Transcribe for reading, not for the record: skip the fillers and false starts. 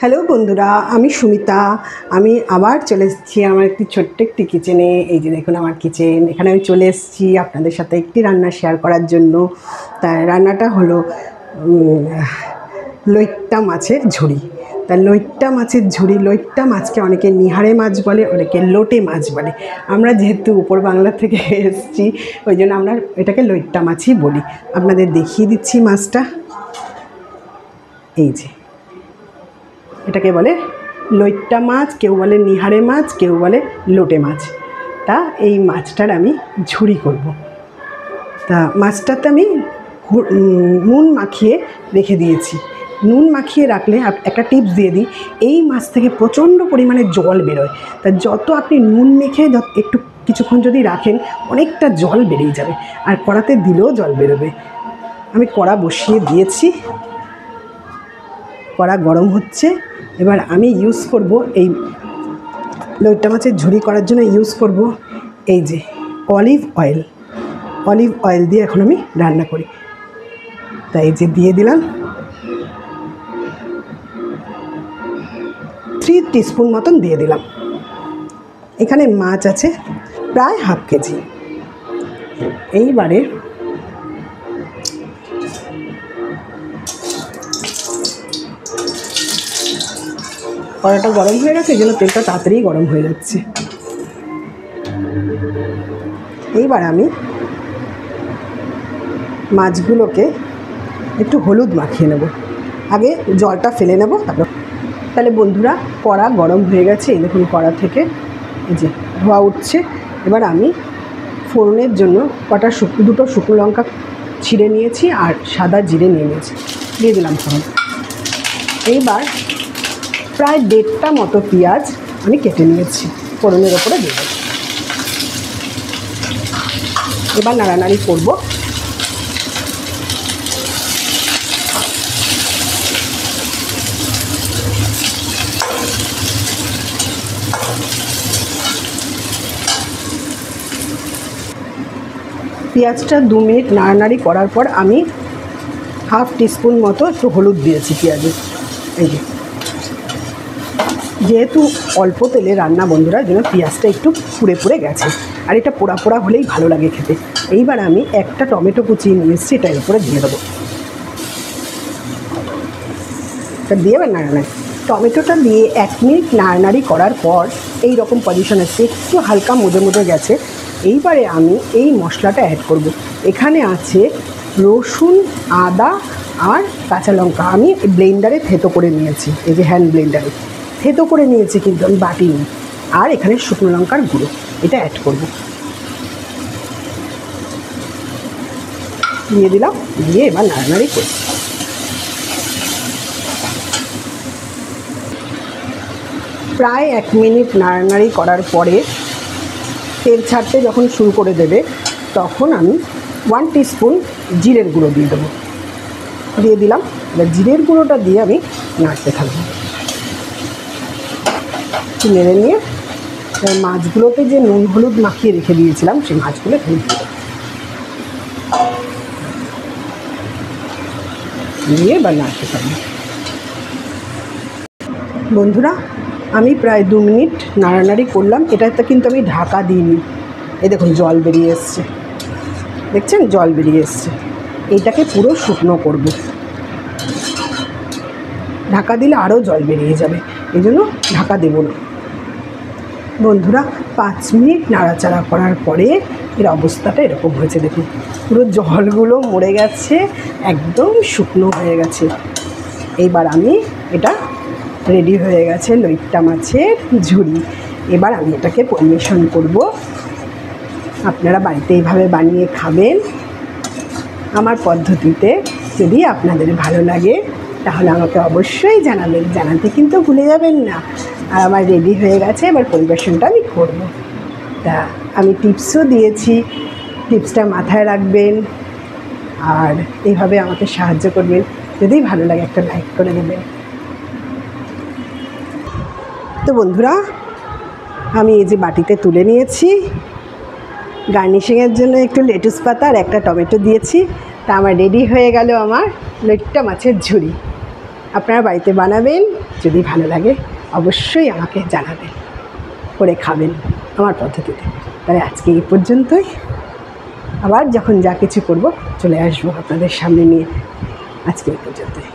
Hello বন্ধুরা, আমি সুমিতা। আমি আবার চলে এসেছি আমার ছোট্ট একটি কিচেনে। এই যে দেখুন আমার কিচেন। এখানে আমি চলে এসেছি আপনাদের সাথে একটি রান্না শেয়ার করার জন্য। তাই রান্নাটা হলো লইট্টা মাছের ঝুড়ি। তা লইট্টা মাছের ঝুড়ি, লইট্টা মাছকে অনেকে নিহারে মাছ বলে, অনেকে লোটে মাছ বলে। আমরা যেহেতু উপর বাংলা থেকে এসেছি, ওই জন্য আমরা এটাকে লইট্টা মাছই বলি। আপনাদের দেখিয়ে দিচ্ছি মাছটা। এই যে এটাকে বলে লইট্টা মাছ, কেউ বলে নিহারে মাছ, কেউ বলে লোটে মাছ। তা এই মাছটার আমি ঝুড়ি করব। তা মাছটাতে আমি নুন মাখিয়ে রেখে দিয়েছি। নুন মাখিয়ে রাখলে একটা টিপস দিয়ে দিই, এই মাছ থেকে প্রচণ্ড পরিমাণে জল বেরোয়। তা যত আপনি নুন মেখে একটু কিছুক্ষণ যদি রাখেন, অনেকটা জল বেরিয়ে যাবে। আর কড়াতে দিলেও জল বেরোবে। আমি কড়া বসিয়ে দিয়েছি, কড়া গরম হচ্ছে। এবার আমি ইউজ করব এই লইট্টা মাছের ঝুড়ি করার জন্য ইউজ করব এই যে অলিভ অয়েল। অলিভ অয়েল দিয়ে এখন আমি রান্না করি। তাই এই যে দিয়ে দিলাম 3 টিস্পুন মতন দিয়ে দিলাম। এখানে মাছ আছে প্রায় হাফ কেজি। এইবারে কড়াটা গরম হয়ে গেছে, এই জন্য তেলটা তাড়াতাড়ি গরম হয়ে যাচ্ছে। এইবার আমি মাছগুলোকে একটু হলুদ মাখিয়ে নেব। আগে জলটা ফেলে নেব, তারপর। তাহলে বন্ধুরা, কড়া গরম হয়ে গেছে। এই দেখুন কড়া থেকে এই যে ধোয়া উঠছে। এবার আমি ফোড়নের জন্য দুটো শুকনো লঙ্কা ছিঁড়ে নিয়েছি আর সাদা জিরে নিয়ে নিয়েছি, দিয়ে দিলাম ফোড়ন। এইবার প্রায় 1.5টা মতো পেঁয়াজ আমি কেটে নিয়েছি, ফোড়নের ওপরে দিয়ে দেবো। এবার নাড়ানাড়ি করব। পেঁয়াজটা 2 মিনিট নাড়ানাড়ি করার পর আমি হাফ টিস্পুন মতো একটু হলুদ দিয়েছি পেঁয়াজে। এই যে যেহেতু অল্প তেলে রান্না বন্ধুরা, যেন পেঁয়াজটা একটু পুড়ে পুড়ে গেছে, আর এটা পোড়া পোড়া হলেই ভালো লাগে খেতে। এইবার আমি একটা টমেটো কুচিয়ে নিয়ে এসেছি, এটার উপরে দিয়ে দেবো। এটা দিয়ে এবার নাড়ানাড়ি, টমেটোটা দিয়ে 1 মিনিট নাড়ানাড়ি করার পর এই রকম পজিশন আছে, একটু হালকা মুদে মুদে গেছে। এইবারে আমি এই মশলাটা অ্যাড করব। এখানে আছে রসুন, আদা আর কাঁচা লঙ্কা। আমি ব্লেন্ডারে থেতো করে নিয়েছি, এই যে হ্যান্ড ব্লেন্ডারে থেতো করে নিয়েছি, কিন্তু আমি বাটিনি। আর এখানে শুকনো লঙ্কার গুঁড়ো, এটা অ্যাড করব। দিয়ে দিলাম, দিয়ে এবার নাড়ানাড়ি করি। প্রায় 1 মিনিট নাড়ানাড়ি করার পরে তেল ছাড়তে যখন শুরু করে দেবে, তখন আমি 1 টিস্পুন জিরের গুঁড়ো দিয়ে দেবো। দিয়ে দিলাম। এবার জিরের গুঁড়োটা দিয়ে আমি নাড়তে থাকবো। নেড়ে নিয়ে মাছগুলোতে যে নুন হলুদ মাখিয়ে রেখে দিয়েছিলাম, সেই মাছগুলো এখানে দিয়ে দেবো। দিয়ে এবার নাড়তে থাকবো। বন্ধুরা, আমি প্রায় 2 মিনিট নাড়ানাড়ি করলাম। এটাতে কিন্তু আমি ঢাকা দিইনি। এই দেখুন জল বেরিয়ে এসছে, দেখছেন জল বেরিয়ে এসছে। এইটাকে পুরো শুকনো করব। ঢাকা দিলে আরও জল বেরিয়ে যাবে, এই জন্য ঢাকা দেবো না। বন্ধুরা, 5 মিনিট নাড়াচাড়া করার পরে এর অবস্থাটা এরকম হয়েছে। দেখুন পুরো জলগুলো মরে গেছে, একদম শুকনো হয়ে গেছে। এইবার আমি এটা রেডি হয়ে গেছে লইট্টা মাছের ঝুড়ি। এবার আমি এটাকে পরিবেশন করব। আপনারা বাড়িতে এইভাবে বানিয়ে খাবেন আমার পদ্ধতিতে। যদি আপনাদের ভালো লাগে তাহলে আমাকে অবশ্যই জানাবেন, জানাতে কিন্তু ভুলে যাবেন না। আর আমার রেডি হয়ে গেছে, এবার পরিবেশনটা আমি করব। তা আমি টিপসও দিয়েছি, টিপসটা মাথায় রাখবেন আর এইভাবে আমাকে সাহায্য করবেন। যদি ভালো লাগে একটা লাইক করে দেবেন। তো বন্ধুরা, আমি এই যে বাটিতে তুলে নিয়েছি। গার্নিশিংয়ের জন্য একটু লেটুস পাতা আর একটা টমেটো দিয়েছি। তা আমার রেডি হয়ে গেল আমার লইট্টা মাছের ঝুড়ি। আপনারা বাড়িতে বানাবেন, যদি ভালো লাগে অবশ্যই আমাকে জানাবেন, করে খাবেন আমার পদ্ধতিতে। তাহলে আজকে এই পর্যন্তই, আবার যখন যা কিছু করব চলে আসবো আপনাদের সামনে নিয়ে। আজকে এই পর্যন্তই।